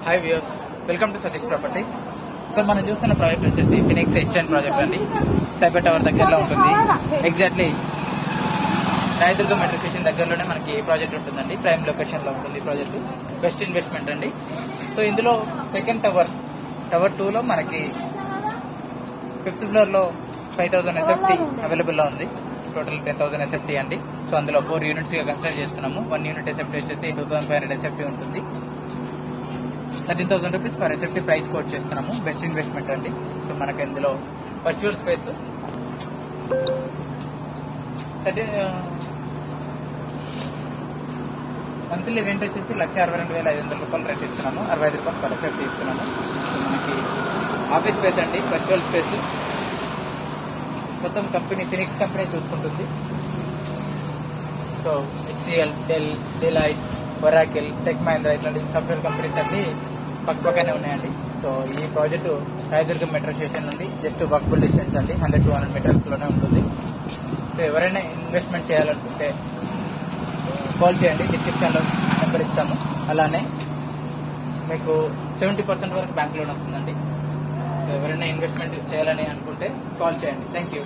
Hi viewers, welcome to Satish properties. So మనం చూస్తున్న project వచ్చేసి ఫినిక్స్ ఎక్స్టెండ్ ప్రాజెక్ట్ అండి. సైబర్ టవర్ దగ్గరలో ఉంటుంది. ఎగ్జాక్ట్లీ రాయదుర్గ మెట్రో స్టేషన్ దగ్గరలోనే మనకి ప్రాజెక్ట్ ఉంటుందండి. ప్రైమ్ లొకేషన్ లో ఉంటుంది ప్రాజెక్ట్. బెస్ట్ ఇన్వెస్ట్మెంట్ అండి. సో ఇందులో సెకండ్ టవర్ 2లో మనకి 5th ఫ్లోర్ లో 5000 SFT అవైలబుల్ లో ఉంది. టోటల్ 10,000 SFT అండి. సో అందులో 4 యూనిట్స్ గా కన్సిడర్ చేస్తున్నాము. 1 యూనిట్ SFT వచ్చేసి 2500 SFT ఉంటుంది. 13,000 rupees per SFT price coat చేస్తున్నాము. బెస్ట్ ఇన్వెస్ట్మెంట్ అండి. సో మనకి ఇందులో వర్చువల్ స్పేస్ మంత్లీ రెంట్ వచ్చేసి 1,62,500 రూపాయలు రెంట్ ఇస్తున్నాము. 65 రూపాయలు పర్ SFT ఇస్తున్నాము. సో మనకి ఆఫీస్ స్పేస్ అండి, వర్చువల్ స్పేస్. మొత్తం కంపెనీ ఫినిక్స్ కంపెనీ చూసుకుంటుంది. So HCL, Dell, Deloitte, Oracle, tech Mahindra ఇట్లాంటి సాఫ్ట్వేర్ కంపెనీస్ అన్ని పక్కపక్కనే ఉన్నాయండి. సో ఈ ప్రాజెక్టు రాయదుర్గం మెట్రో స్టేషన్ నుండి జస్ట్ వాకబుల్ డిస్టెన్స్ అండి. 100-200 మీటర్స్ లోనే ఉంటుంది. సో ఎవరైనా ఇన్వెస్ట్మెంట్ చేయాలనుకుంటే కాల్ చేయండి, డిస్క్రిప్షన్ లో నెంబర్ ఇస్తాము. అలానే మీకు 70% వరకు బ్యాంక్ లోన్ వస్తుందండి. సో ఎవరైనా ఇన్వెస్ట్మెంట్ చేయాలని అనుకుంటే కాల్ చేయండి. Thank you.